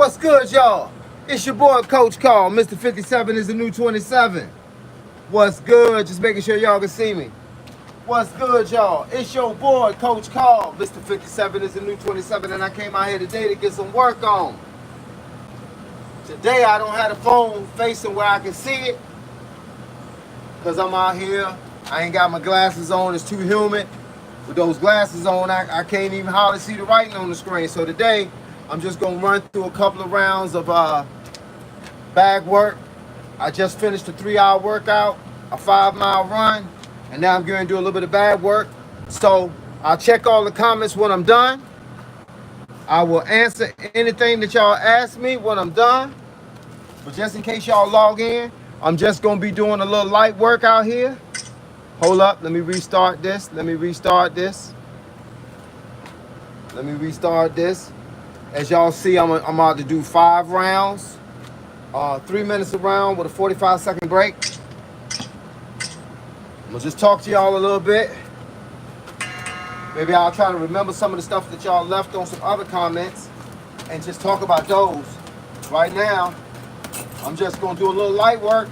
What's good, y'all? It's your boy, Coach Carl. Mr. 57 is the new 27. What's good? Just making sure y'all can see me. What's good, y'all? It's your boy, Coach Carl. Mr. 57 is the new 27, and I came out here today to get some work on. Today, I don't have the phone facing where I can see it because I'm out here. I ain't got my glasses on. It's too humid. With those glasses on, I can't even hardly see the writing on the screen. So today, I'm just going to run through a couple of rounds of bag work. I just finished a 3-hour workout, a 5-mile run, and now I'm going to do a little bit of bag work. So I'll check all the comments when I'm done. I will answer anything that y'all ask me when I'm done. But just in case y'all log in, I'm just going to be doing a little light work out here. Hold up, let me restart this. Let me restart this. As y'all see, I'm about to do 5 rounds, 3 minutes a round with a 45-second break. I'm gonna just talk to y'all a little bit. Maybe I'll try to remember some of the stuff that y'all left on some other comments and just talk about those. Right now, I'm just gonna do a little light work.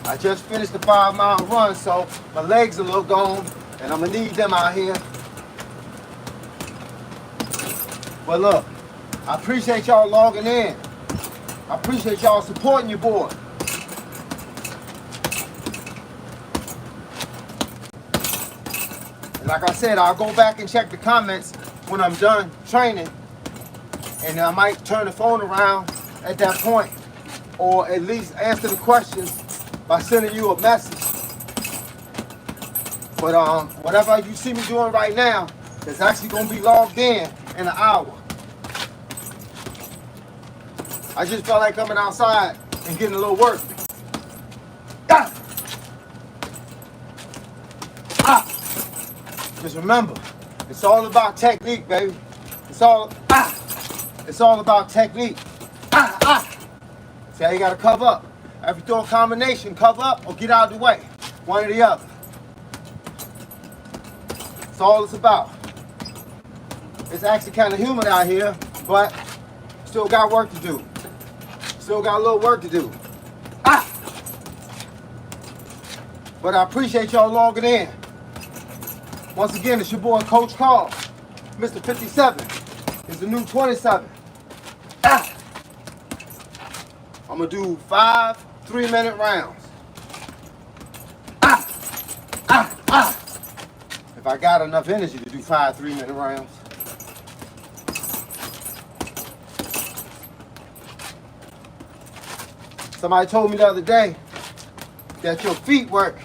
I just finished the 5-mile run, so my legs are a little gone, and I'm gonna need them out here. But look, I appreciate y'all logging in. I appreciate y'all supporting your boy. And like I said, I'll go back and check the comments when I'm done training. And I might turn the phone around at that point, or at least answer the questions by sending you a message. But whatever you see me doing right now is actually going to be logged in an hour. I just felt like coming outside and getting a little work. Ah! Ah! Just remember, it's all about technique, baby. It's all about technique. Ah! Ah! See how you gotta cover up. If you throw a combination, cover up or get out of the way. One or the other. That's all it's about. It's actually kind of humid out here, but still got work to do. Still got a little work to do. Ah! But I appreciate y'all logging in. Once again, it's your boy, Coach Carl. Mr. 57 is the new 27. Ah! I'm going to do 5 3-minute rounds. Ah! Ah! Ah! If I got enough energy to do 5 3-minute rounds. Somebody told me the other day that your feet work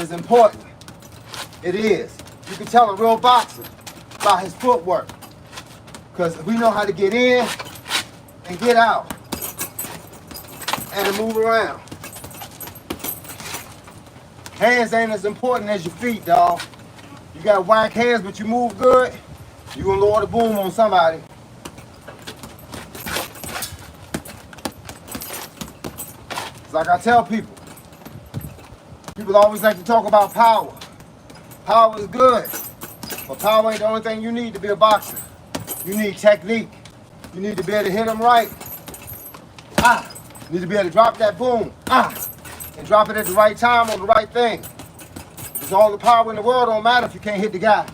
is important. It is. You can tell a real boxer by his footwork. Because we know how to get in and get out and to move around. Hands ain't as important as your feet, dog. You got whack hands, but you move good, you gonna lower the boom on somebody. It's like I tell people always like to talk about power. Power is good, but power ain't the only thing you need to be a boxer. You need technique. You need to be able to hit them right. Ah! You need to be able to drop that boom. Ah! And drop it at the right time on the right thing. Because all the power in the world don't matter if you can't hit the guy.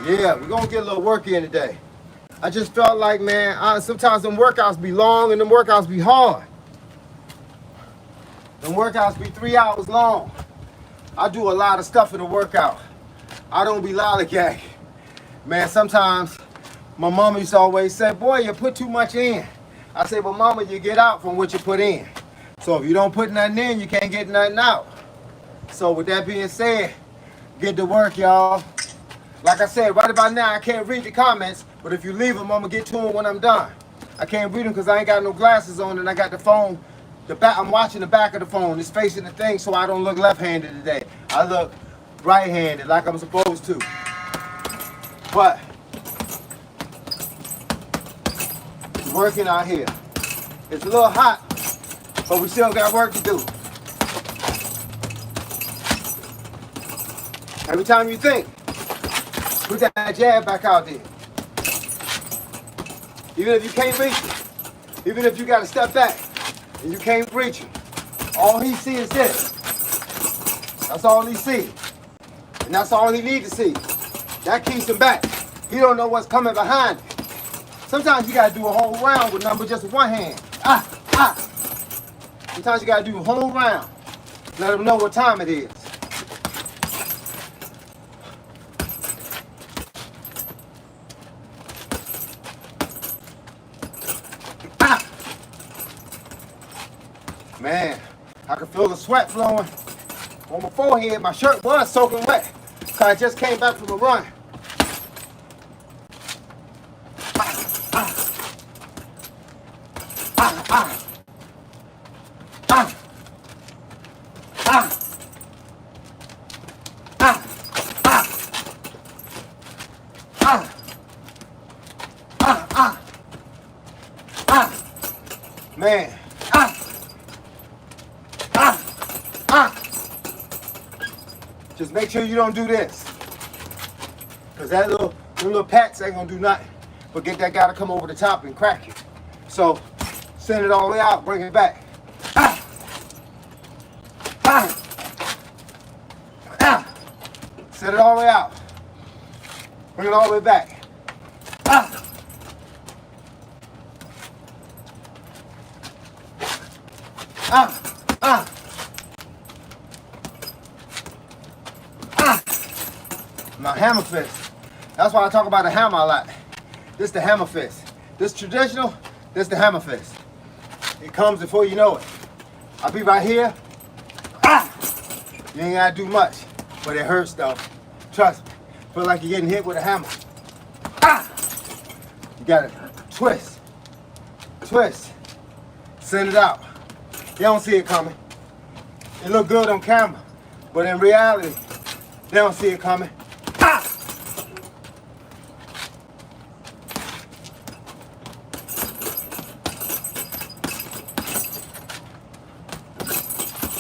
Yeah, we're gonna get a little work in today. I just felt like, man, sometimes them workouts be long and them workouts be hard. Them workouts be 3 hours long. I do a lot of stuff in the workout. I don't be lollygagging. Man, sometimes my mama used to always say, boy, you put too much in. I say, well, mama, you get out from what you put in. So if you don't put nothing in, you can't get nothing out. So with that being said, get to work, y'all. Like I said, right about now, I can't read the comments, but if you leave them, I'm going to get to them when I'm done. I can't read them because I ain't got no glasses on and I got the phone. I'm watching the back of the phone. It's facing the thing so I don't look left-handed today. I look right-handed like I'm supposed to. But working out here. It's a little hot, but we still got work to do. Every time you think, put that jab back out there. Even if you can't reach it, even if you got to step back and you can't reach it, all he sees is this. That's all he sees. And that's all he needs to see. That keeps him back. He don't know what's coming behind it. Sometimes you got to do a whole round with number just with one hand. Sometimes you got to do a whole round. Let him know what time it is. Man, I can feel the sweat flowing on my forehead. My shirt was soaking wet because I just came back from a run. Man. Just make sure you don't do this. Because that little pats ain't gonna do nothing. But get that guy to come over the top and crack you. So send it all the way out, bring it back. Send it all the way out. Bring it all the way back. My hammer fist. That's why I talk about the hammer a lot. This is the hammer fist. This traditional, this the hammer fist. It comes before you know it. I'll be right here. You ain't gotta do much, but it hurts though. Trust me. Feel like you're getting hit with a hammer. You gotta twist. Twist. Send it out. You don't see it coming. It look good on camera, but in reality, they don't see it coming.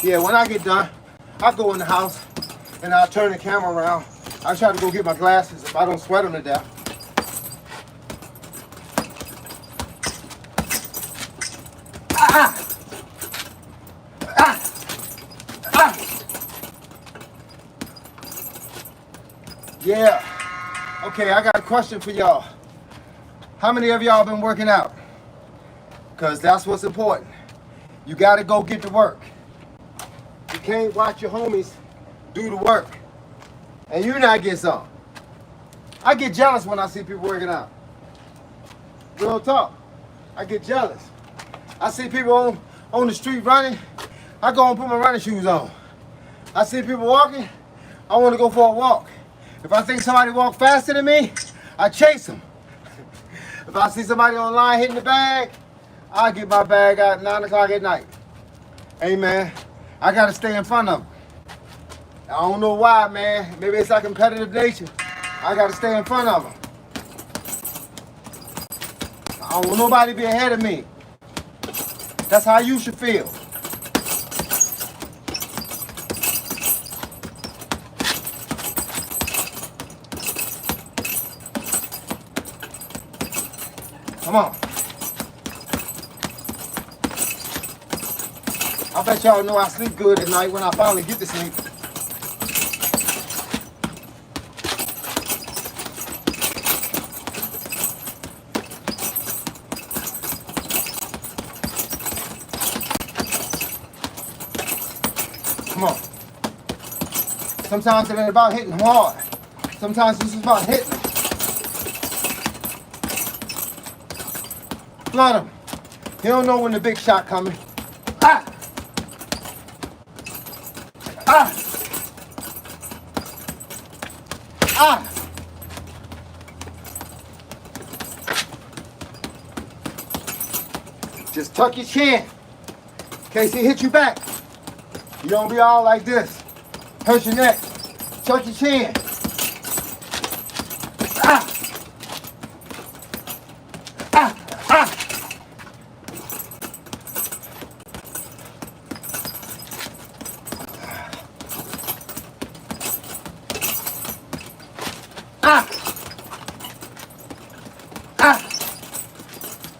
Yeah, when I get done, I'll go in the house and I'll turn the camera around. I try to go get my glasses if I don't sweat them to death. Yeah. Okay, I got a question for y'all. How many of y'all been working out? Because that's what's important. You got to go get to work. You can't watch your homies do the work and you not get some. I get jealous when I see people working out. Real talk. I get jealous. I see people on the street running. I go and put my running shoes on. I see people walking. I want to go for a walk. If I think somebody walk faster than me, I chase them. If I see somebody online hitting the bag, I get my bag out at 9 o'clock at night. Hey man, I gotta stay in front of them. I don't know why, man. Maybe it's our competitive nature. I gotta stay in front of them. I don't want nobody to be ahead of me. That's how you should feel. Come on. I bet y'all know I sleep good at night when I finally get to sleep. Come on. Sometimes it ain't about hitting hard. Sometimes it's just about hitting them. Flood him. He don't know when the big shot coming. Just tuck your chin in case he hit you back. You don't be all like this. Hurt your neck. Tuck your chin.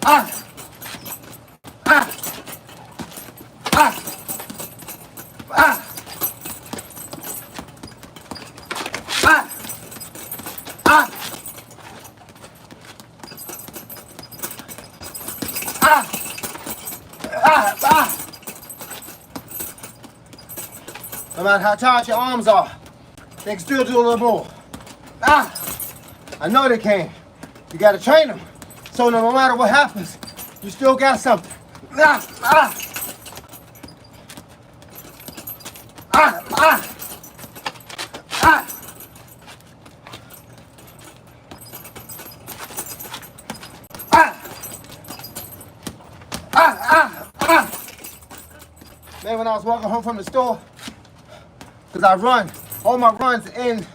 Ah! Ah! Ah! Ah! Ah! Ah! Ah! Ah! Ah! No matter how tired your arms are, they can still do a little more. Ah! I know they can. You gotta train them. So no matter what happens, you still got something. Ah! Ah! Ah! Ah! Ah! Ah! Ah! Ah! Ah! Man, when I was walking home from the store, because I run, all my runs end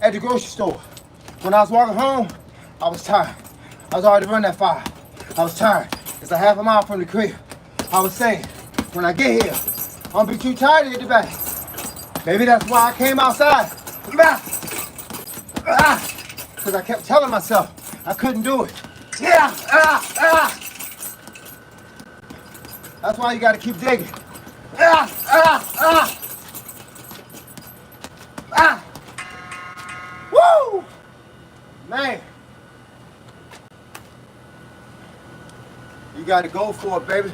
at the grocery store. When I was walking home, I was tired. I was already running that far. I was tired. It's a half a mile from the crib. I was saying, when I get here, I'm gonna be too tired to hit the bag. Maybe that's why I came outside. Because I kept telling myself I couldn't do it. Yeah. That's why you gotta keep digging. Woo! Man. You gotta go for it, baby.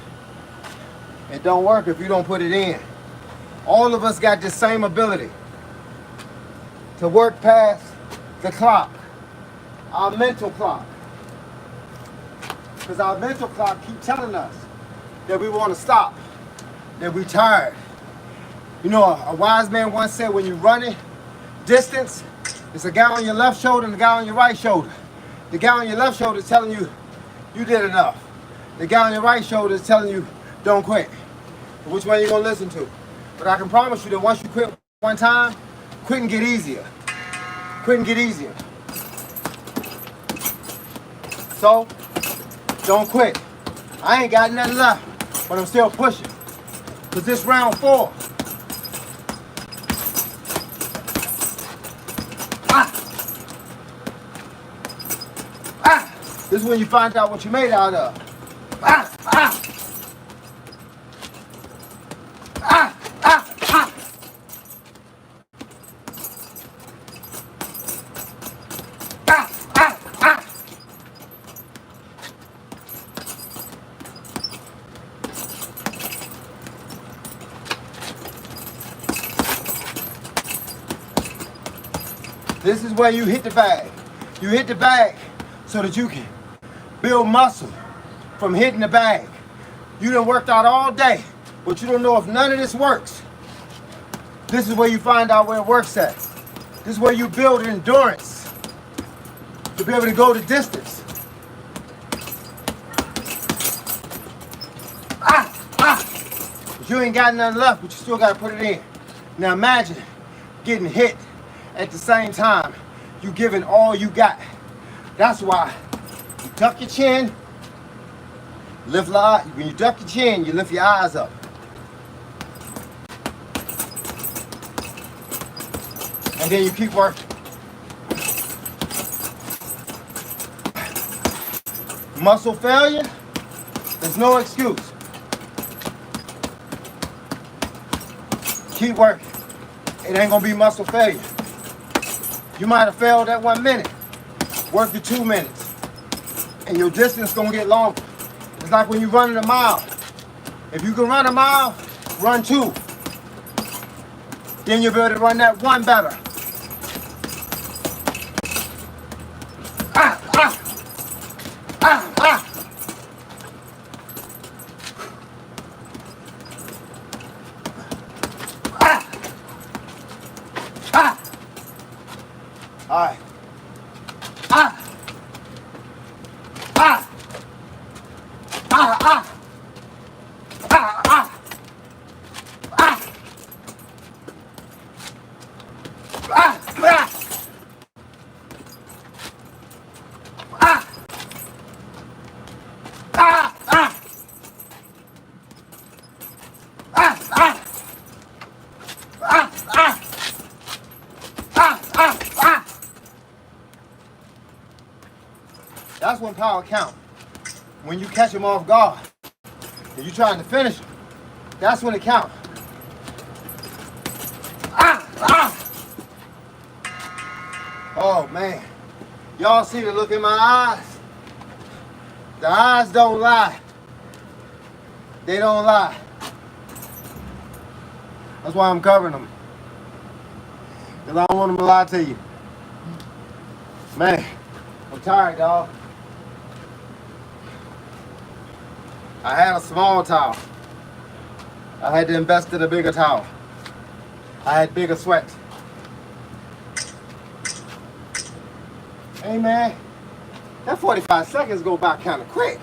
It don't work if you don't put it in. All of us got this same ability to work past the clock, our mental clock. Because our mental clock keep telling us that we want to stop, that we're tired. You know, a wise man once said when you're running distance, it's a guy on your left shoulder and a guy on your right shoulder. The guy on your left shoulder is telling you, you did enough. The guy on your right shoulder is telling you, don't quit. Which one are you going to listen to? But I can promise you that once you quit one time, quitting get easier. Quitting get easier. So, don't quit. I ain't got nothing left, but I'm still pushing. Because this round 4. This is when you find out what you made out of. This is where you hit the bag. You hit the bag so that you can build muscle from hitting the bag. You done worked out all day, but you don't know if none of this works. This is where you find out where it works at. This is where you build endurance to be able to go the distance. But you ain't got nothing left, but you still gotta put it in. Now imagine getting hit at the same time. You giving all you got. That's why you tuck your chin, lift your eye. When you duck your chin, you lift your eyes up. And then you keep working. Muscle failure, there's no excuse. Keep working. It ain't gonna be muscle failure. You might have failed that 1 minute. Work the 2 minutes. And your distance gonna get longer. It's like when you're running a mile. If you can run a mile, run 2. Then you'll be able to run that 1 better. All right. That's when power counts. When you catch them off guard and you trying to finish them, that's when it counts. Oh man, y'all see the look in my eyes? The eyes don't lie. They don't lie. That's why I'm covering them. Because I don't want them to lie to you. Man, I'm tired, dog. I had a small towel. I had to invest in a bigger towel. I had bigger sweat. Hey man, that 45 seconds go by kind of quick.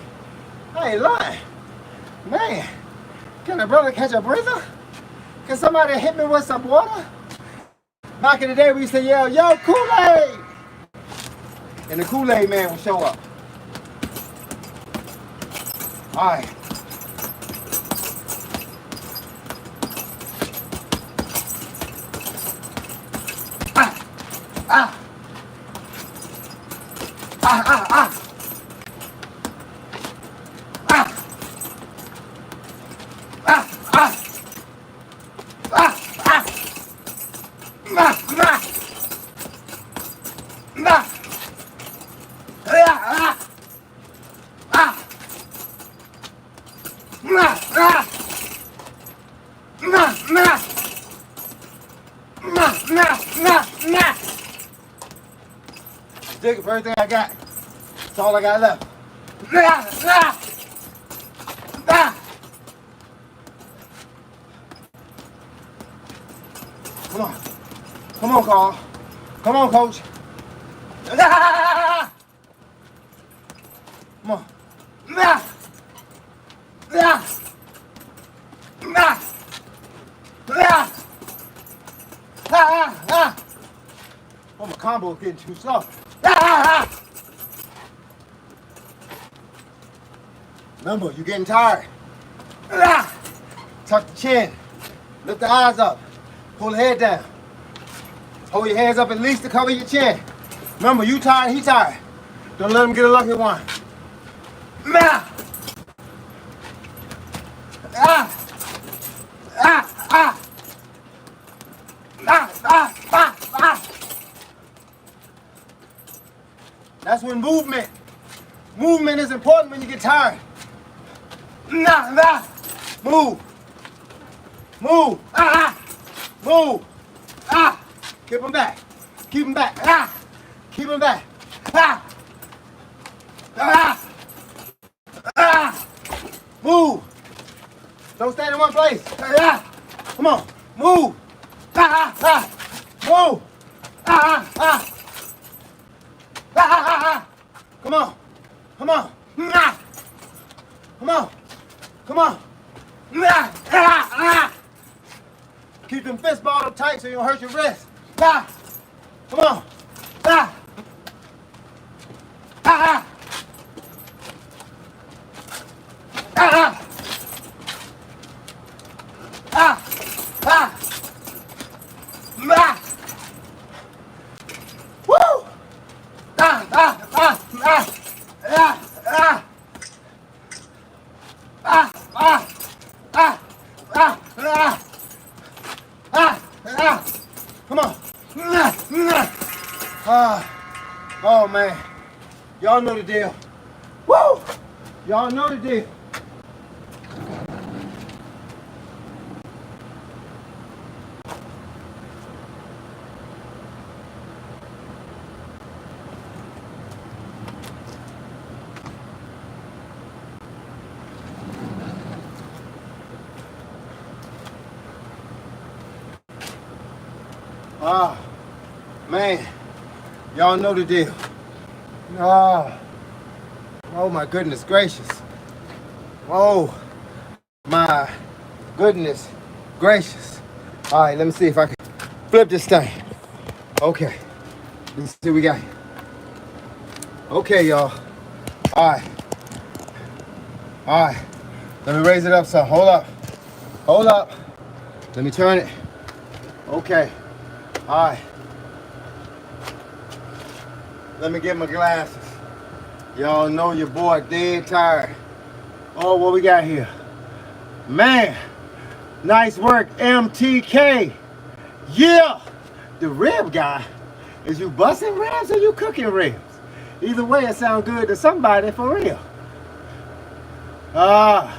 I ain't lying. Man, can a brother catch a breather? Can somebody hit me with some water? Back in the day we used to yell, yo, Kool-Aid! And the Kool-Aid man would show up. All right. Dig for everything I got. That's all I got left. Come on. Come on, Carl. Come on, coach. Come on. Oh, my combo is getting too slow. Remember, you're getting tired. Tuck the chin. Lift the eyes up. Pull the head down. Hold your hands up at least to cover your chin. Remember, you tired, he tired. Don't let him get a lucky one. That's when movement is important when you get tired. Move. Move. Move. Keep him back. Keep him back. Keep him back. Move. Don't stand in one place. Come on. Move. Move. Come on. Come on. Come on. Come on. Keep them fists balled up tight so you don't hurt your wrist. Come on. Woo! Come on. Oh man. Y'all know the deal. Woo! Y'all know the deal. Man, y'all know the deal. Oh my goodness gracious. Oh my goodness gracious. All right, let me see if I can flip this thing. Okay, let's see what we got here. Okay, y'all. All right. All right, let me raise it up some. Hold up. Hold up. Let me turn it. Okay. All right. Let me get my glasses. Y'all know your boy dead tired. Oh, what we got here? Man, nice work, MTK. Yeah, the rib guy. Is you busting ribs or you cooking ribs? Either way, it sounds good to somebody for real. No,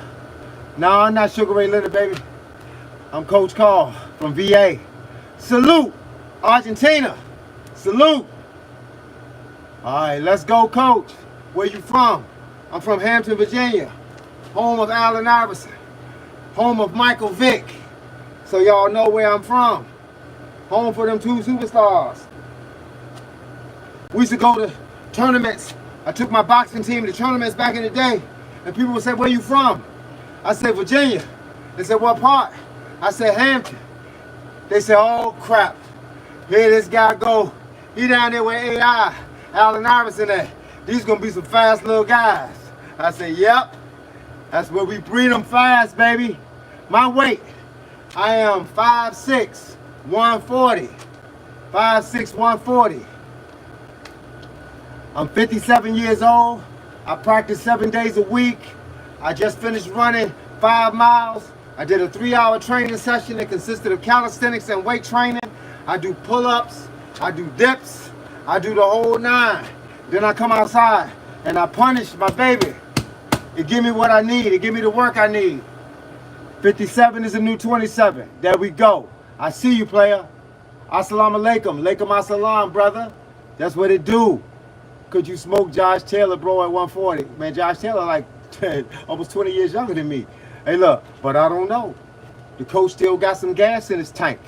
I'm not Sugar Ray Leonard, baby. I'm Coach Carl from VA. Salute, Argentina. Salute. All right, let's go, Coach. Where you from? I'm from Hampton, Virginia. Home of Allen Iverson. Home of Michael Vick. So y'all know where I'm from. Home for them two superstars. We used to go to tournaments. I took my boxing team to tournaments back in the day. And people would say, where you from? I said, Virginia. They said, what part? I said, Hampton. They said, oh, crap. Here this guy go. He down there with AI, Allen Iverson at. These gonna be some fast little guys. I said, yep. That's where we breed them fast, baby. My weight, I am 5'6", 140. 5'6", 140. I'm 57 years old. I practice 7 days a week. I just finished running 5 miles. I did a 3-hour training session that consisted of calisthenics and weight training. I do pull-ups, I do dips, I do the whole 9. Then I come outside and I punish my baby. It give me what I need. It give me the work I need. 57 is a new 27. There we go. I see you, player. Assalamu alaikum. Alaikum assalam, brother. That's what it do. Could you smoke Josh Taylor, bro, at 140? Man, Josh Taylor like almost 20 years younger than me. Hey, look, but I don't know. The coach still got some gas in his tank.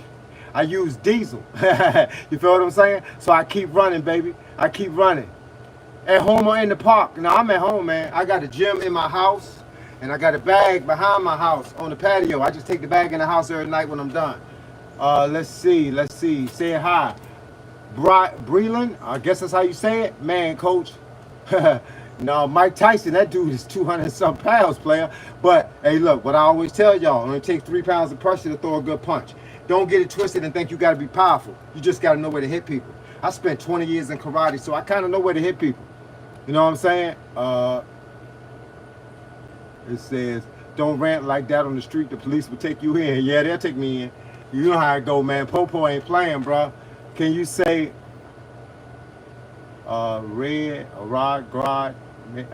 I use diesel. You feel what I'm saying? So I keep running, baby. I keep running. At home or in the park. Now, I'm at home, man. I got a gym in my house, and I got a bag behind my house on the patio. I just take the bag in the house every night when I'm done. Let's see. Say hi. Breland, I guess that's how you say it. Man, coach. No, Mike Tyson, that dude is 200-some pounds, player. But, hey, look, what I always tell y'all, it only takes 3 pounds of pressure to throw a good punch. Don't get it twisted and think you got to be powerful. You just got to know where to hit people. I spent 20 years in karate, so I kind of know where to hit people. You know what I'm saying? It says, don't rant like that on the street. The police will take you in. Yeah, they'll take me in. You know how it go, man. Popo ain't playing, bro. Can you say red, rod, grod?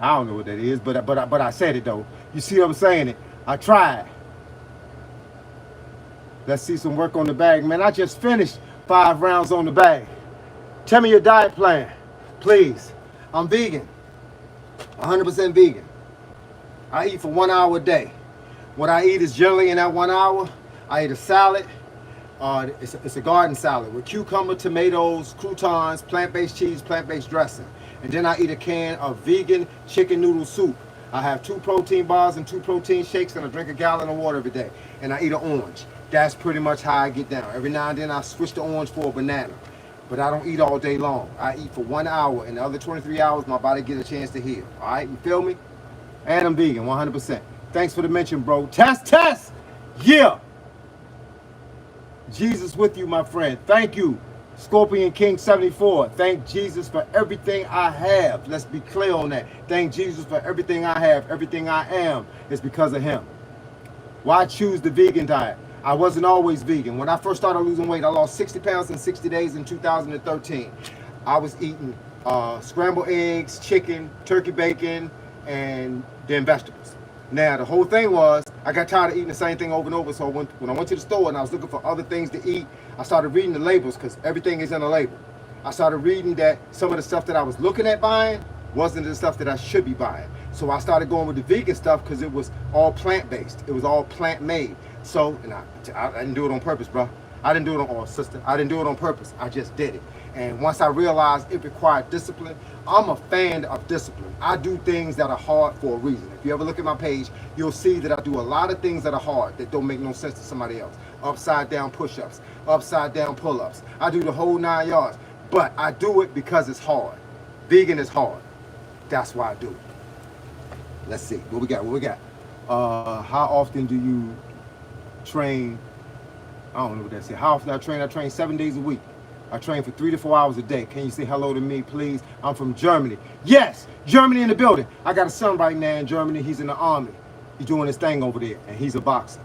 I don't know what that is, but I said it, though. You see what I'm saying? It. I tried. Let's see some work on the bag. Man, I just finished 5 rounds on the bag. Tell me your diet plan, please. I'm vegan, 100% vegan. I eat for 1 hour a day. What I eat is generally in that 1 hour, I eat a salad. It's a garden salad with cucumber, tomatoes, croutons, plant-based cheese, plant-based dressing. And then I eat a can of vegan chicken noodle soup. I have 2 protein bars and 2 protein shakes, and I drink a gallon of water every day. And I eat an orange. That's pretty much how I get down. Every now and then I switch the orange for a banana. But I don't eat all day long. I eat for 1 hour, and the other 23 hours, my body gets a chance to heal. All right, you feel me? And I'm vegan, 100%. Thanks for the mention, bro. Test. Yeah. Jesus with you, my friend. Thank you. Scorpion King 74. Thank Jesus for everything I have. Let's be clear on that. Thank Jesus for everything I have. Everything I am is because of him. Why choose the vegan diet? I wasn't always vegan. When I first started losing weight, I lost 60 pounds in 60 days in 2013. I was eating scrambled eggs, chicken, turkey bacon, and then vegetables. Now, the whole thing was, I got tired of eating the same thing over and over, so when I went to the store and I was looking for other things to eat, I started reading the labels, because everything is in a label. I started reading that some of the stuff that I was looking at buying wasn't the stuff that I should be buying. So I started going with the vegan stuff because it was all plant-based. It was all plant-made. So, and I didn't do it on purpose, bro. I didn't do it on, sister. I didn't do it on purpose. I just did it. And once I realized it required discipline, I'm a fan of discipline. I do things that are hard for a reason. If you ever look at my page, you'll see that I do a lot of things that are hard that don't make no sense to somebody else. Upside down push-ups, upside down pull-ups. I do the whole 9 yards, but I do it because it's hard. Vegan is hard. That's why I do it. Let's see, what we got? How often do you train? I don't know what that says. How often I train? I train 7 days a week. I train for 3 to 4 hours a day. Can you say hello to me, please? I'm from Germany. Yes, Germany in the building. I got a son right now in Germany. He's in the army. He's doing his thing over there, and he's a boxer.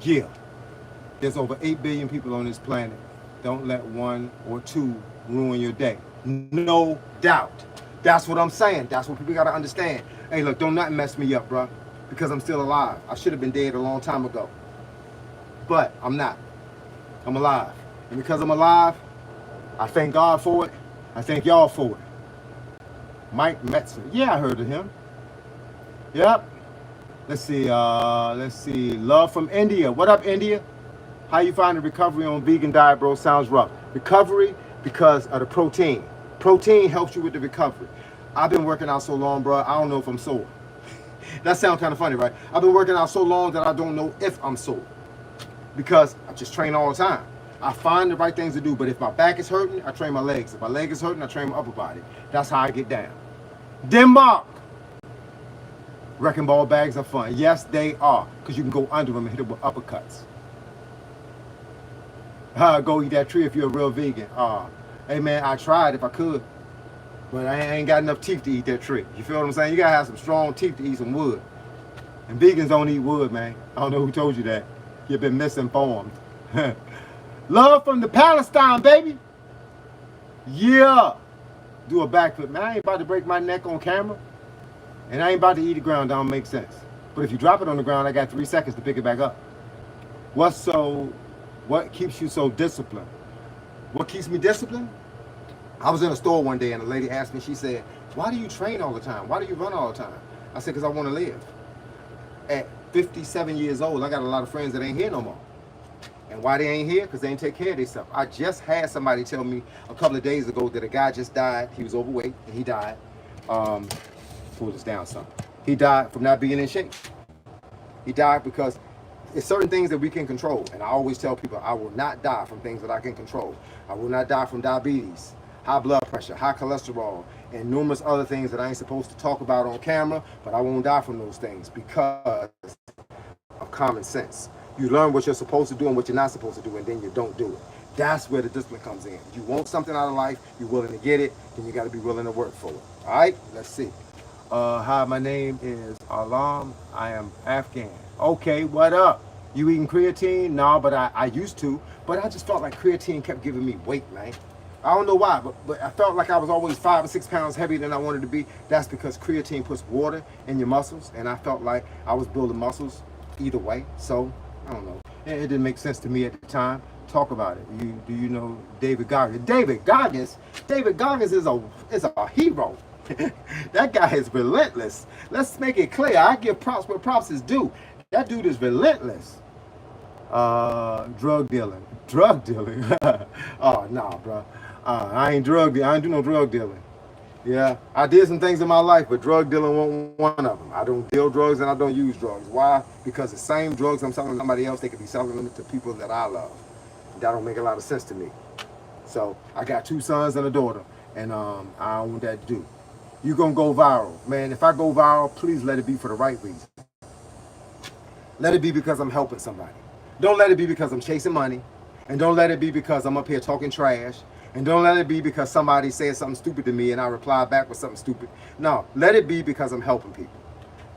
Yeah. There's over 8 billion people on this planet. Don't let 1 or 2 ruin your day. No doubt. That's what I'm saying. That's what people got to understand. Hey, look, don't nothing mess me up, bro, because I'm still alive. I should have been dead a long time ago. But I'm not. I'm alive. And because I'm alive, I thank God for it. I thank y'all for it. Mike Metzer. Yeah, I heard of him. Yep. Let's see. Love from India. What up, India? How you find the recovery on vegan diet, bro? Sounds rough. Recovery because of the protein. Protein helps you with the recovery. I've been working out so long, bro. I don't know if I'm sore. That sounds kind of funny, right? I've been working out so long that I don't know if I'm sore because I just train all the time. I find the right things to do, but if my back is hurting, I train my legs. If my leg is hurting, I train my upper body. That's how I get down. Denmark. Wrecking ball bags are fun. Yes, they are, because you can go under them and hit them with uppercuts. Go eat that tree if you're a real vegan. Hey, man, I tried if I could, but I ain't got enough teeth to eat that tree. You feel what I'm saying? You got to have some strong teeth to eat some wood. And vegans don't eat wood, man. I don't know who told you that. You've been misinformed. Love from the Palestine, baby. Yeah. Do a backflip. Man, I ain't about to break my neck on camera. And I ain't about to eat the ground. That don't make sense. But if you drop it on the ground, I got 3 seconds to pick it back up. What keeps you so disciplined? What keeps me disciplined? I was in a store one day and a lady asked me, she said, why do you train all the time? Why do you run all the time? I said, because I want to live. At 57 years old, I got a lot of friends that ain't here no more. And why they ain't here? Because they ain't take care of themselves. I just had somebody tell me a couple of days ago that a guy just died. He was overweight and he died. Pull this down some. He died from not being in shape. He died because it's certain things that we can control. And I always tell people, I will not die from things that I can control. I will not die from diabetes, high blood pressure, high cholesterol, and numerous other things that I ain't supposed to talk about on camera, but I won't die from those things because of common sense. You learn what you're supposed to do and what you're not supposed to do, and then you don't do it. That's where the discipline comes in. You want something out of life, you're willing to get it, then you got to be willing to work for it. All right, let's see. Hi, my name is Alam. I am Afghan. Okay, what up? You eating creatine? No, but I used to. But I just felt like creatine kept giving me weight, man. I don't know why, but I felt like I was always 5 or 6 pounds heavier than I wanted to be. That's because creatine puts water in your muscles, and I felt like I was building muscles either way. So, I don't know. It didn't make sense to me at the time. Talk about it. Do you know David Goggins? David Goggins is a hero. That guy is relentless. Let's make it clear. I give props where props is due. That dude is relentless. Drug dealing. Oh, nah, bro. I ain't do no drug dealing. Yeah, I did some things in my life, but drug dealing wasn't one of them. I don't deal drugs and I don't use drugs. Why? Because the same drugs I'm selling to somebody else, they could be selling them to people that I love. That don't make a lot of sense to me. So I got 2 sons and a daughter, and I don't want that to do. You gonna go viral, man. If I go viral, please let it be for the right reason. Let it be because I'm helping somebody. Don't let it be because I'm chasing money, and don't let it be because I'm up here talking trash, and don't let it be because somebody said something stupid to me and I reply back with something stupid. No, let it be because I'm helping people.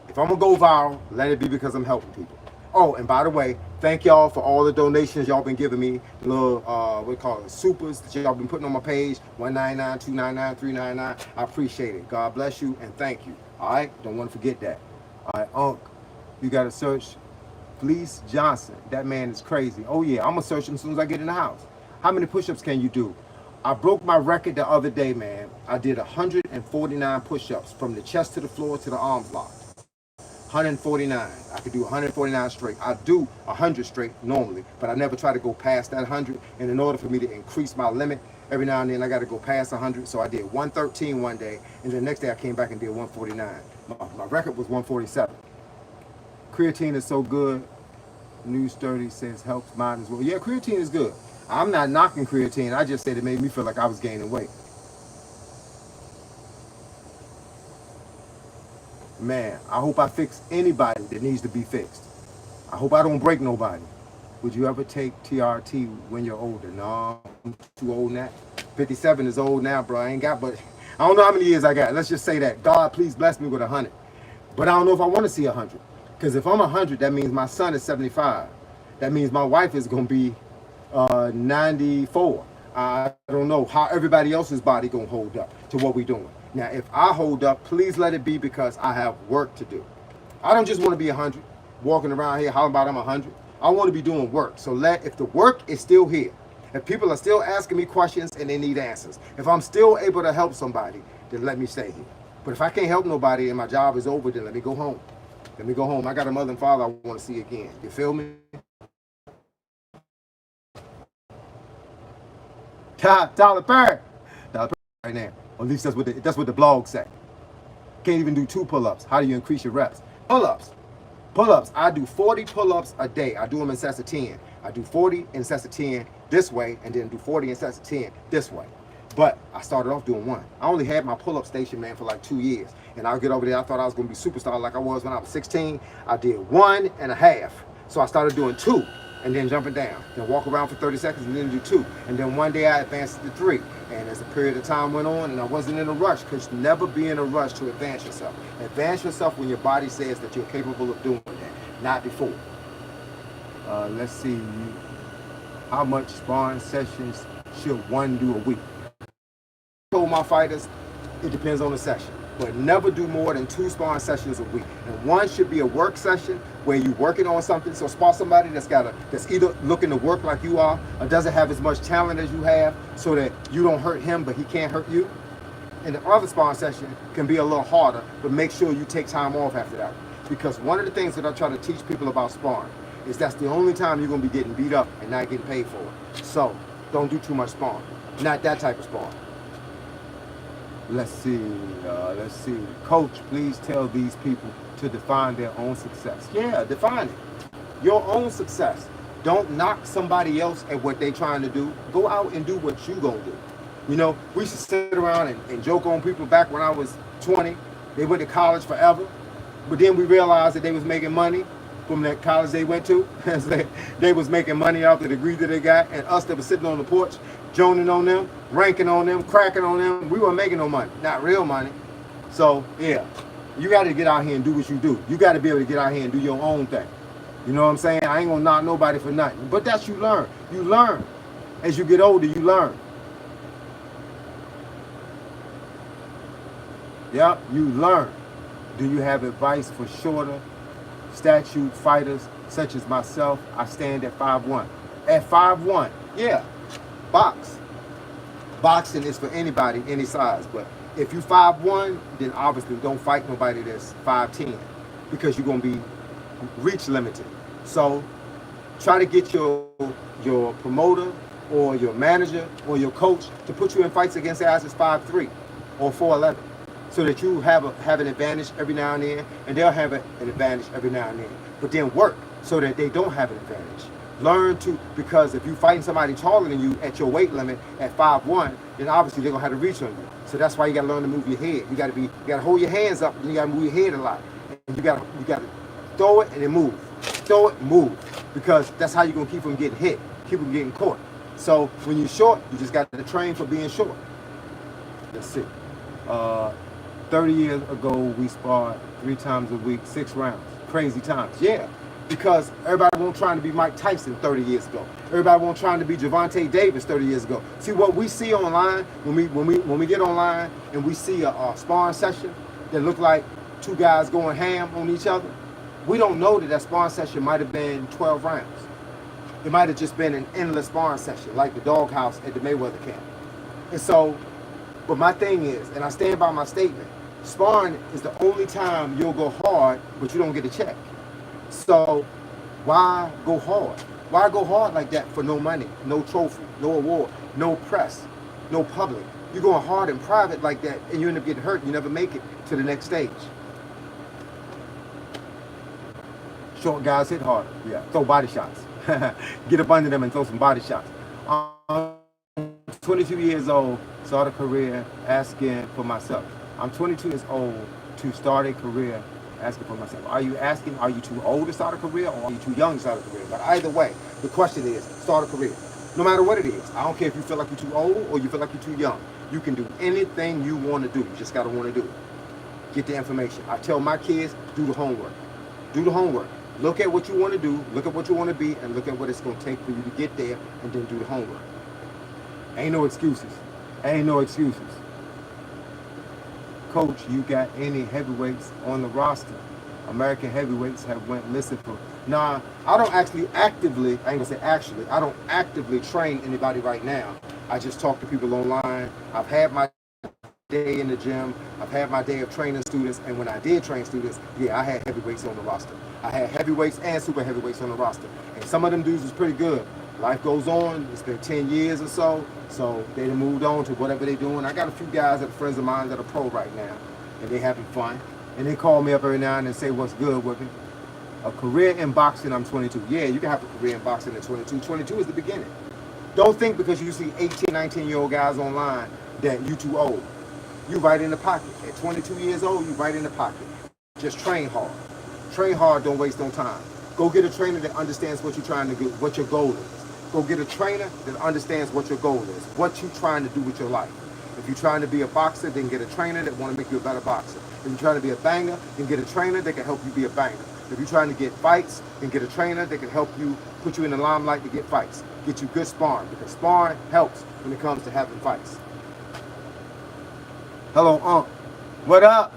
If I'm gonna go viral, let it be because I'm helping people. Oh, and by the way, thank y'all for all the donations y'all been giving me. The little, what do you call it, supers that y'all been putting on my page, $1.99, $2.99, $3.99. I appreciate it. God bless you and thank you. All right, don't want to forget that. All right, Unc, you got to search Fleece Johnson. That man is crazy. Oh yeah, I'm gonna search him as soon as I get in the house. How many push-ups can you do? I broke my record the other day, man. I did 149 push-ups from the chest to the floor to the arms locked. 149. I could do 149 straight. I do 100 straight normally, but I never try to go past that 100. And in order for me to increase my limit, every now and then I got to go past 100. So I did 113 one day, and the next day I came back and did 149. My record was 147. Creatine is so good. News 30 says helps mine as well. Yeah, creatine is good. I'm not knocking creatine. I just said it made me feel like I was gaining weight. Man, I hope I fix anybody that needs to be fixed. I hope I don't break nobody. Would you ever take TRT when you're older? No. too old now. 57 is old now, bro. I ain't got, but I don't know how many years I got. Let's just say that. God, please bless me with 100. But I don't know if I want to see 100. Because if I'm 100, that means my son is 75. That means my wife is going to be 94. I don't know how everybody else's body going to hold up to what we're doing. Now, if I hold up, please let it be because I have work to do. I don't just want to be 100, walking around here hollering about I'm 100. I want to be doing work. So if the work is still here, if people are still asking me questions and they need answers, if I'm still able to help somebody, then let me stay here. But if I can't help nobody and my job is over, then let me go home. Let me go home. I got a mother and father I want to see again. You feel me? Tyler Perry. Tyler Perry right now. Or at least that's what the blog say. Can't even do 2 pull-ups. How do you increase your reps? Pull-ups. Pull-ups. I do 40 pull-ups a day. I do them in sets of 10. I do 40 in sets of 10 this way, and then do 40 in sets of 10 this way. But I started off doing 1. I only had my pull-up station, man, for like 2 years. And I'll get over there. I thought I was going to be superstar like I was when I was 16. I did 1.5. So I started doing 2 and then jumping down. Then walk around for 30 seconds and then do 2. And then one day I advanced to 3. And as the period of time went on, and I wasn't in a rush, because never be in a rush to advance yourself. Advance yourself when your body says that you're capable of doing that, not before. Let's see. How much sparring sessions should one do a week? I told my fighters, it depends on the session, but never do more than 2 sparring sessions a week. And one should be a work session where you're working on something. So spar somebody that's either looking to work like you are or doesn't have as much talent as you have, so that you don't hurt him, but he can't hurt you. And the other sparring session can be a little harder, but make sure you take time off after that. Because one of the things that I try to teach people about sparring is that's the only time you're going to be getting beat up and not getting paid for it. So don't do too much sparring. Not that type of sparring. Let's see. Coach, please tell these people to define their own success. Yeah, define it. Your own success. Don't knock somebody else at what they're trying to do. Go out and do what you're going to do. You know, we used to sit around and joke on people back when I was 20. They went to college forever. But then we realized that they was making money from that college they went to. They was making money off the degree that they got. And us that was sitting on the porch, joning on them, ranking on them, cracking on them, we weren't making no money. Not real money. So, yeah. You got to get out here and do what you do. You got to be able to get out here and do your own thing. You know what I'm saying? I ain't going to knock nobody for nothing. But that's you learn. You learn. As you get older, you learn. Yep, you learn. Do you have advice for shorter statute fighters such as myself? I stand at 5'1". At 5'1", yeah, box. Boxing is for anybody, any size. But if you 5'1", then obviously don't fight nobody that's 5'10", because you're gonna be reach limited. So try to get your promoter or your manager or your coach to put you in fights against guys that's 5'3" or 4'11", so that you have an advantage every now and then, and they'll have an advantage every now and then. But then work so that they don't have an advantage. Learn to, because if you're fighting somebody taller than you at your weight limit at 5'1", then obviously they're gonna have to reach on you. So that's why you gotta learn to move your head. You gotta hold your hands up, and you gotta move your head a lot. And you gotta throw it and then move. Throw it, move. Because that's how you're gonna keep from getting hit, keep from getting caught. So when you're short, you just got to train for being short. Let's see. 30 years ago, we sparred 3 times a week, 6 rounds. Crazy times, yeah. Because everybody won't trying to be Mike Tyson 30 years ago. Everybody won't trying to be Gervonta Davis 30 years ago. See, what we see online, when we get online and we see a sparring session that look like 2 guys going ham on each other, we don't know that sparring session might have been 12 rounds. It might have just been an endless sparring session, like the doghouse at the Mayweather camp. And so, but my thing is, and I stand by my statement, sparring is the only time you'll go hard, but you don't get a check. So why go hard? Why go hard like that for no money, no trophy, no award, no press, no public? You're going hard in private like that, and you end up getting hurt. You never make it to the next stage. Short guys hit harder. Yeah, throw body shots. Get up under them and throw some body shots. 22 years old, start a career asking for myself. I'm 22 years old to start a career asking for myself. Are you asking, are you too old to start a career, or are you too young to start a career? But either way, the question is, start a career. No matter what it is. I don't care if you feel like you're too old or you feel like you're too young. You can do anything you want to do. You just got to want to do it. Get the information. I tell my kids, do the homework. Do the homework. Look at what you want to do, look at what you want to be, and look at what it's going to take for you to get there, and then do the homework. Ain't no excuses. Ain't no excuses. Coach, you got any heavyweights on the roster? American heavyweights have went missing for... Nah, I don't actually actively, I ain't gonna say actually, I don't actively train anybody right now. I just talk to people online. I've had my day in the gym. I've had my day of training students, and when I did train students, yeah, I had heavyweights on the roster. I had heavyweights and super heavyweights on the roster, and some of them dudes was pretty good. Life goes on. It's been 10 years or so they done moved on to whatever they're doing. I got a few guys that are friends of mine that are pro right now, and they having fun, and they call me up every now and then and say what's good with me. A career in boxing, I'm 22. Yeah, you can have a career in boxing at 22. 22 is the beginning. Don't think because you see 18, 19-year-old guys online that you too old. You right in the pocket. At 22 years old, you right in the pocket. Just train hard. Train hard, don't waste no time. Go get a trainer that understands what you're trying to do, what your goal is. Go get a trainer that understands what your goal is, what you're trying to do with your life. If you're trying to be a boxer, then get a trainer that want to make you a better boxer. If you're trying to be a banger, then get a trainer that can help you be a banger. If you're trying to get fights, then get a trainer that can help you put you in the limelight to get fights. Get you good sparring, because sparring helps when it comes to having fights. Hello, Unc. What up?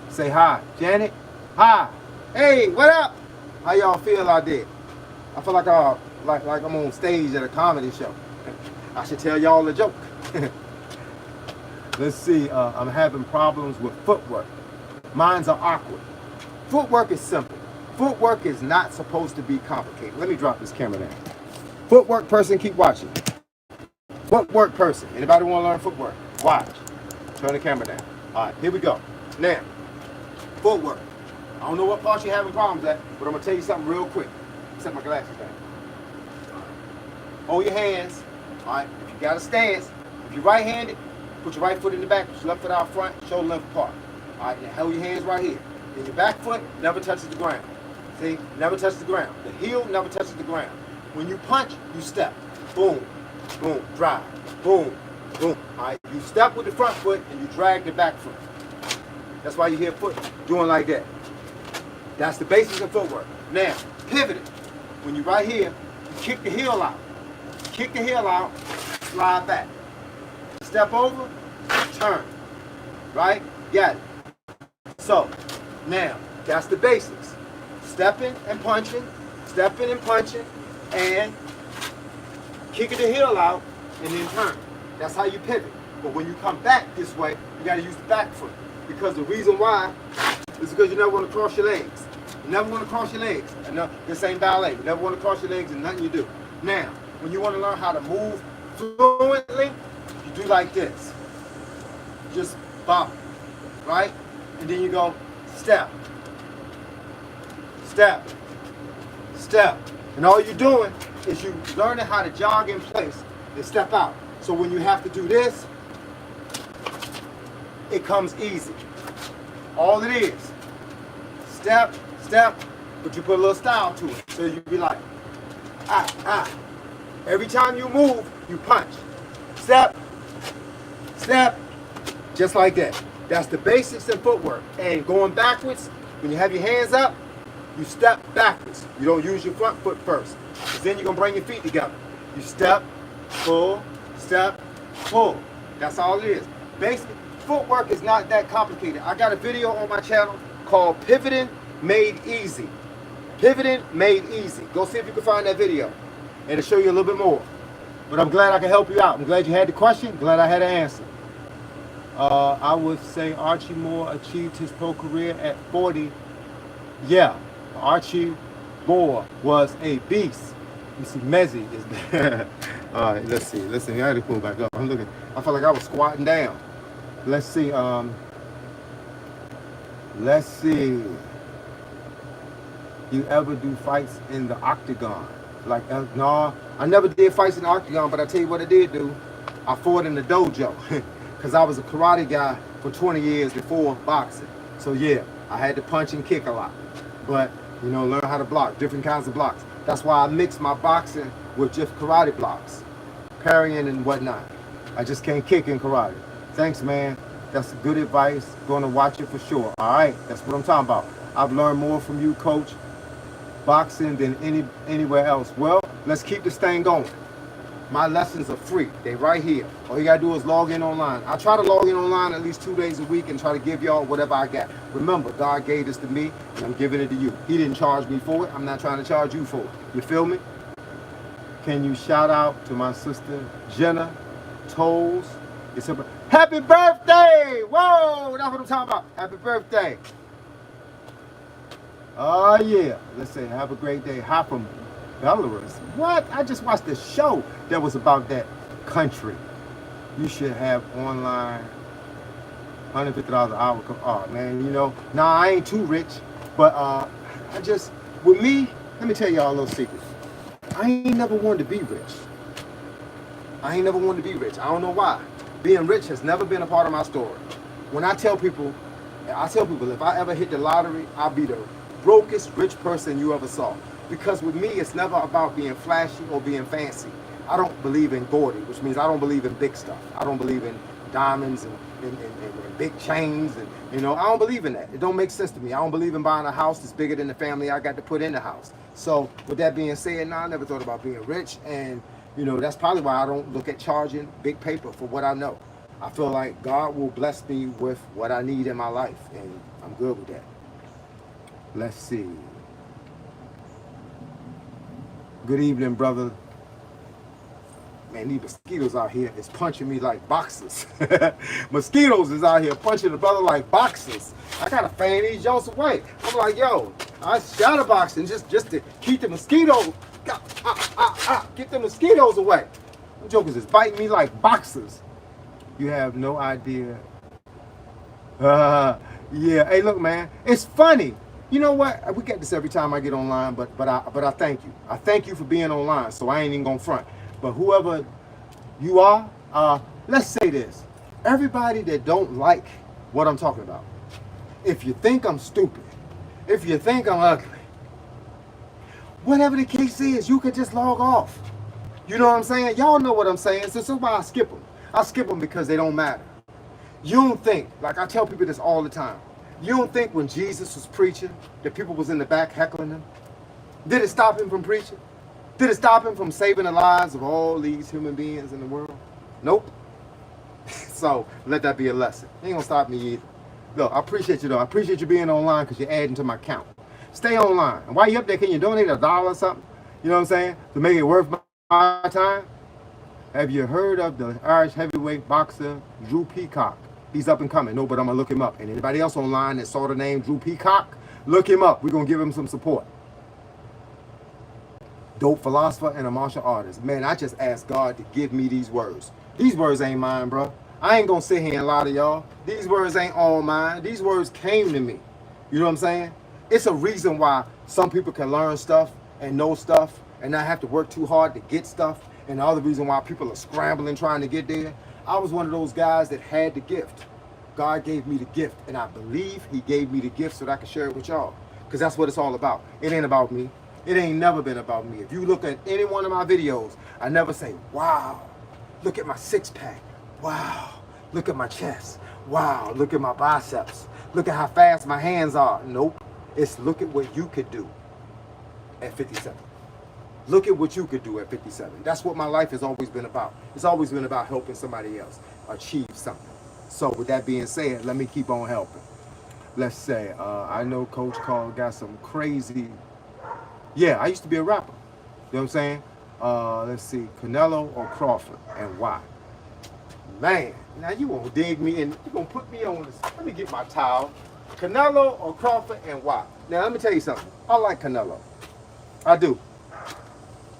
Say hi. Janet? Hi. Hey, what up? How y'all feel out there? I feel like I'm on stage at a comedy show. I should tell y'all a joke. Let's see. I'm having problems with footwork. Mines are awkward. Footwork is simple. Footwork is not supposed to be complicated. Let me drop this camera down. Footwork person, keep watching. Footwork person. Anybody want to learn footwork? Watch. Turn the camera down. All right, here we go. Now, footwork. I don't know what parts you're having problems at, but I'm going to tell you something real quick. Set my glasses down. Hold your hands. All right, if you got a stance, if you're right-handed, put your right foot in the back, put your left foot out front, shoulder length apart. All right, now hold your hands right here. Then your back foot never touches the ground. See, never touches the ground. The heel never touches the ground. When you punch, you step. Boom, boom, drive. Boom, boom. All right, you step with the front foot and you drag the back foot. That's why you hear foot doing like that. That's the basics of footwork. Now, pivoting. When you're right here, you kick the heel out. Kick the heel out, slide back. Step over, turn. Right? Got it. So, now, that's the basics. Stepping and punching, and kicking the heel out, and then turn. That's how you pivot. But when you come back this way, you got to use the back foot. Because the reason why is because you never want to cross your legs. You never want to cross your legs. No, this ain't ballet. You never want to cross your legs in nothing you do. Now, when you want to learn how to move fluently, you do like this. Just bop, right? And then you go step, step, step. And all you're doing is you learning how to jog in place and step out. So when you have to do this, it comes easy. All it is, step, step, but you put a little style to it. So you be like, ah, ah. Every time you move, you punch. Step, step, just like that. That's the basics in footwork. And going backwards, when you have your hands up, you step backwards. You don't use your front foot first. Because then you're going to bring your feet together. You step, pull, That's all it is. Basically, footwork is not that complicated. I got a video on my channel called Pivoting Made Easy. Pivoting Made Easy. Go see if you can find that video. And it'll show you a little bit more. But I'm glad I can help you out. I'm glad you had the question. Glad I had an answer. I would say Archie Moore achieved his pro career at 40. Yeah, Archie Moore was a beast. You see, Mezzi is there. All right, let's see. Listen, I had to pull back up. I'm looking. I felt like I was squatting down. Let's see. Let's see. You ever do fights in the octagon? Like, no, I never did fights in the octagon, but I tell you what I did do. I fought in the dojo. Because I was a karate guy for 20 years before boxing. So yeah, I had to punch and kick a lot. But, learn how to block, different kinds of blocks. That's why I mix my boxing with just karate blocks. parrying and whatnot. I just can't kick in karate. Thanks, man. That's good advice. Going to watch it for sure. All right, that's what I'm talking about. I've learned more from you, coach, boxing than anywhere else. Well, let's keep this thing going. My lessons are free. They right here. All you gotta do is log in online. I try to log in online at least 2 days a week and try to give y'all whatever I got. Remember, God gave this to me and I'm giving it to you. He didn't charge me for it. I'm not trying to charge you for it. You feel me? Can you shout out to my sister Jenna Tolles? It's her happy birthday! Whoa, that's what I'm talking about. Happy birthday. Oh yeah. Let's say have a great day. Hi from Belarus. What? I just watched a show that was about that country. You should have online $150 an hour. Oh man, you know, nah, I ain't too rich, but I just, with me, let me tell y'all a little secret. I ain't never wanted to be rich. I ain't never wanted to be rich. I don't know why. Being rich has never been a part of my story. When I tell people if I ever hit the lottery, I'll be the brokest rich person you ever saw. Because with me, it's never about being flashy or being fancy. I don't believe in gaudy, which means I don't believe in big stuff. I don't believe in diamonds and big chains. And you know, I don't believe in that. It don't make sense to me. I don't believe in buying a house that's bigger than the family I got to put in the house. So with that being said, I never thought about being rich. And you know, that's probably why I don't look at charging big paper for what I know. I feel like God will bless me with what I need in my life. And I'm good with that. Let's see. Good evening, brother. Man, these mosquitoes out here is punching me like boxers. Mosquitoes is out here punching the brother like boxers. I gotta fan these jokes away. I'm like, yo, I shadow boxing just to keep the mosquitoes, get the mosquitoes away. Them jokers is biting me like boxers. You have no idea. Yeah, hey, look, man, it's funny. You know what? We get this every time I get online, but I thank you. I thank you for being online, so I ain't even gonna front. But whoever you are, let's say this. Everybody that don't like what I'm talking about, if you think I'm stupid, if you think I'm ugly, whatever the case is, you could just log off. You know what I'm saying? Y'all know what I'm saying, so that's why I skip them. I skip them because they don't matter. You don't think, like I tell people this all the time, you don't think when Jesus was preaching that people was in the back heckling him? Did it stop him from preaching? Did it stop him from saving the lives of all these human beings in the world? Nope. So let that be a lesson. It ain't gonna stop me either. Look, I appreciate you though. I appreciate you being online because you're adding to my count. Stay online. And while you're up there, can you donate $1 or something? You know what I'm saying? To make it worth my time? Have you heard of the Irish heavyweight boxer Drew Peacock? He's up and coming. No, but I'm gonna look him up. And anybody else online that saw the name Drew Peacock, look him up. We're gonna give him some support. Dope philosopher and a martial artist. Man, I just asked God to give me these words. These words ain't mine, bro. I ain't gonna sit here and lie to y'all. These words ain't all mine. These words came to me. You know what I'm saying? It's a reason why some people can learn stuff and know stuff and not have to work too hard to get stuff. And the other reason why people are scrambling trying to get there. I was one of those guys that had the gift. God gave me the gift, and I believe he gave me the gift so that I can share it with y'all. Because that's what it's all about. It ain't about me. It ain't never been about me. If you look at any one of my videos, I never say, wow, look at my six-pack. Wow, look at my chest. Wow, look at my biceps. Look at how fast my hands are. Nope. It's look at what you could do at 57. Look at what you could do at 57. That's what my life has always been about. It's always been about helping somebody else achieve something. So with that being said, let me keep on helping. Let's say, I know Coach Carl got some crazy, yeah, I used to be a rapper. You know what I'm saying? Let's see, Canelo or Crawford, and why? Man, now you won't dig me in, you're gonna put me on this. Let me get my towel. Canelo or Crawford, and why? Now let me tell you something. I like Canelo. I do.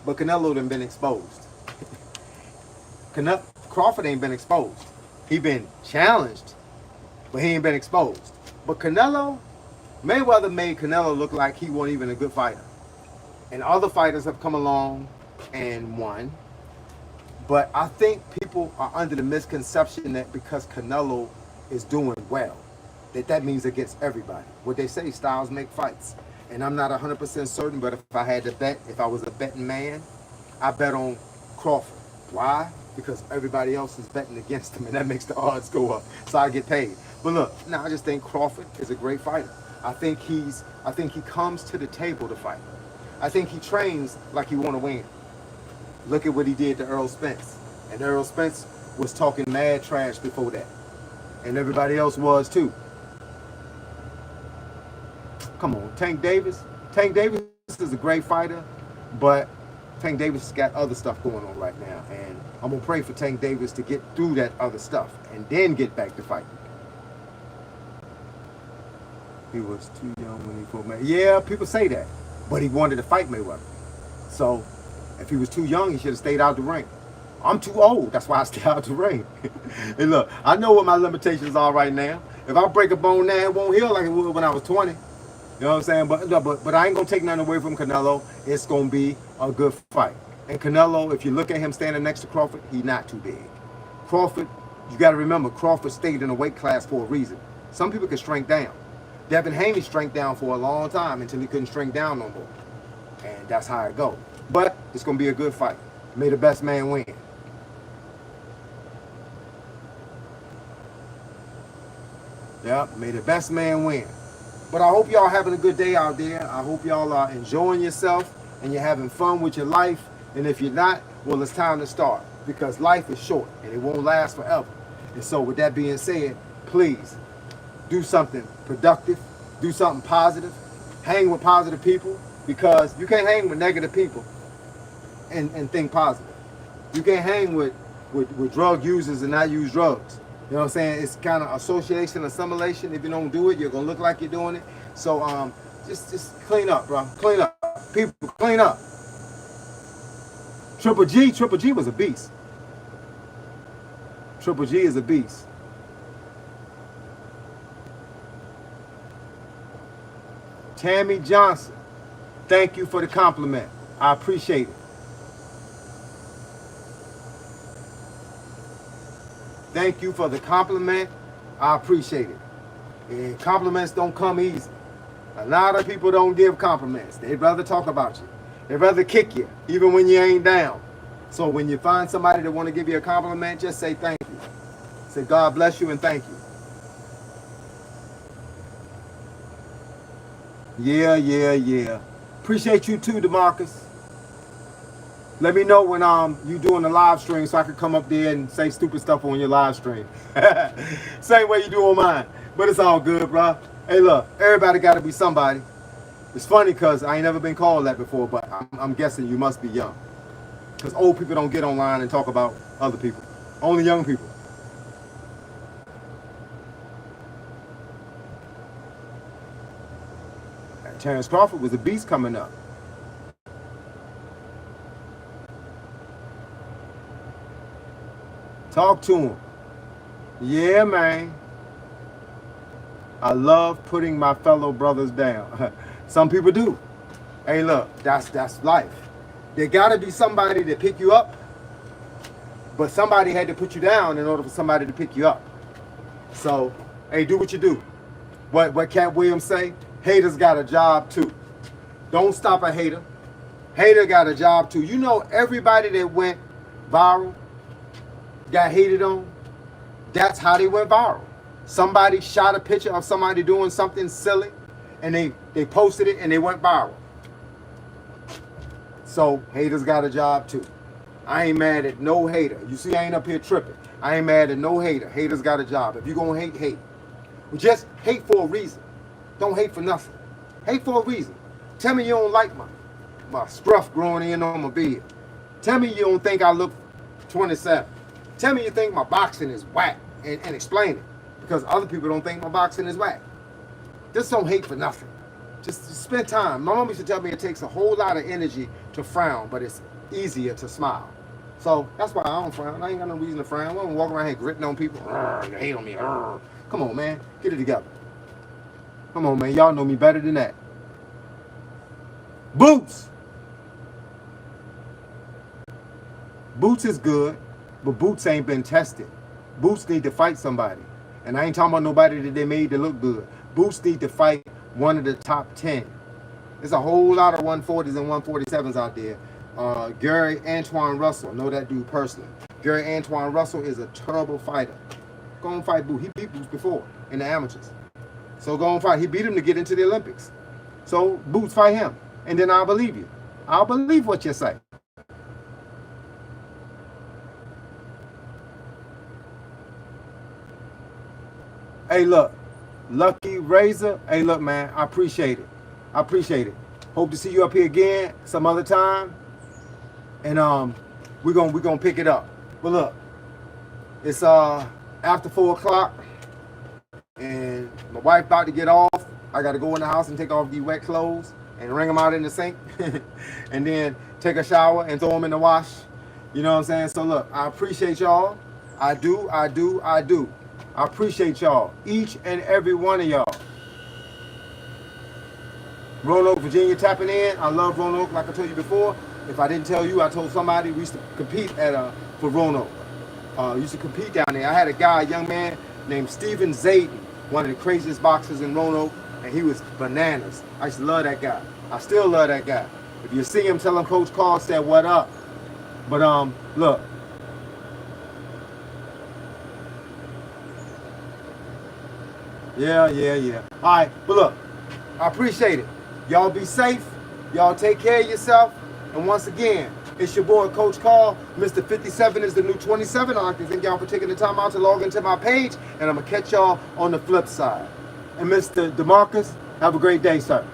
But Canelo done been exposed. Crawford ain't been exposed. He been challenged, but he ain't been exposed. But Canelo, Mayweather made Canelo look like he wasn't even a good fighter. And other fighters have come along and won. But I think people are under the misconception that because Canelo is doing well, that means against everybody. What they say, styles make fights. And I'm not 100% certain, but if I had to bet, if I was a betting man, I bet on Crawford. Why? Because everybody else is betting against him, and that makes the odds go up. So I get paid. But look, now I just think Crawford is a great fighter. I think he comes to the table to fight. I think he trains like he want to win. Look at what he did to Errol Spence. And Errol Spence was talking mad trash before that. And everybody else was too. Come on, Tank Davis. Tank Davis is a great fighter, but Tank Davis has got other stuff going on right now. And I'm going to pray for Tank Davis to get through that other stuff and then get back to fighting. He was too young when he fought Mayweather. Yeah, people say that. But he wanted to fight Mayweather. So if he was too young, he should have stayed out the ring. I'm too old. That's why I stay out the ring. And look, I know what my limitations are right now. If I break a bone now, it won't heal like it would when I was 20. You know what I'm saying? But I ain't going to take nothing away from Canelo. It's going to be a good fight. And Canelo, if you look at him standing next to Crawford, he's not too big. Crawford, you got to remember, Crawford stayed in a weight class for a reason. Some people can shrink down. Devin Haney shrank down for a long time until he couldn't shrink down no more. And that's how it goes. But it's going to be a good fight. May the best man win. Yeah, may the best man win. But I hope y'all having a good day out there. I hope y'all are enjoying yourself and you're having fun with your life. And if you're not, well, it's time to start. Because life is short and it won't last forever. And so with that being said, please do something productive. Do something positive. Hang with positive people. Because you can't hang with negative people and think positive. You can't hang with drug users and not use drugs. You know what I'm saying? It's kind of association, assimilation. If you don't do it, you're going to look like you're doing it. So just clean up, bro. Clean up. People, clean up. Triple G was a beast. Triple G is a beast. Tammy Johnson, thank you for the compliment. I appreciate it. Thank you for the compliment. I appreciate it. And compliments don't come easy. A lot of people don't give compliments. They'd rather talk about you. They'd rather kick you, even when you ain't down. So when you find somebody that want to give you a compliment, just say thank you. Say God bless you and thank you. Yeah. Appreciate you too, DeMarcus. Let me know when you doing the live stream so I can come up there and say stupid stuff on your live stream. Same way you do on mine. But it's all good, bro. Hey, look, everybody got to be somebody. It's funny because I ain't never been called that before, but I'm guessing you must be young. Because old people don't get online and talk about other people. Only young people. Terrence Crawford was a beast coming up. Talk to him. Yeah, man. I love putting my fellow brothers down. Some people do. Hey, look, that's life. There gotta be somebody to pick you up, but somebody had to put you down in order for somebody to pick you up. So, hey, do what you do. What Cat Williams say? Haters got a job too. Don't stop a hater. Hater got a job too. You know, everybody that went viral, got hated on, that's how they went viral. Somebody shot a picture of somebody doing something silly and they posted it and they went viral. So haters got a job too. I ain't mad at no hater. You see, I ain't up here tripping. I ain't mad at no hater. Haters got a job. If you gonna hate, hate. Just hate for a reason. Don't hate for nothing. Hate for a reason. Tell me you don't like my scruff growing in on my beard. Tell me you don't think I look 27. Tell me you think my boxing is whack and explain it. Because other people don't think my boxing is whack. Just don't hate for nothing. Just spend time. My mom used to tell me it takes a whole lot of energy to frown, but it's easier to smile. So that's why I don't frown. I ain't got no reason to frown. I don't walk around here gritting on people. You hate on me. Come on, man. Get it together. Come on, man. Y'all know me better than that. Boots. Boots is good, but Boots ain't been tested. Boots need to fight somebody. And I ain't talking about nobody that they made to look good. Boots need to fight one of the top 10. There's a whole lot of 140s and 147s out there. Gary Antoine Russell. I know that dude personally. Gary Antoine Russell is a terrible fighter. Go and fight Boots. He beat Boots before in the amateurs. So go and fight. He beat him to get into the Olympics. So Boots, fight him. And then I'll believe you. I'll believe what you say. Hey, look. Lucky Razor. Hey, look, man. I appreciate it. I appreciate it. Hope to see you up here again some other time. And we're gonna pick it up. But look, it's after 4 o'clock, and my wife about to get off. I gotta go in the house and take off these wet clothes and wring them out in the sink, and then take a shower and throw them in the wash. You know what I'm saying? So look, I appreciate y'all. I do. I appreciate y'all, each and every one of y'all. Roanoke, Virginia tapping in. I love Roanoke, like I told you before. If I didn't tell you, I told somebody we used to compete for Roanoke. Used to compete down there. I had a young man named Steven Zayden, one of the craziest boxers in Roanoke, and he was bananas. I used to love that guy. I still love that guy. If you see him, tell him Coach Carl said what up. But look. Yeah. All right, but look, I appreciate it. Y'all be safe. Y'all take care of yourself. And once again, it's your boy, Coach Carl. Mr. 57 is the new 27. I'd like to thank y'all for taking the time out to log into my page. And I'm going to catch y'all on the flip side. And Mr. DeMarcus, have a great day, sir.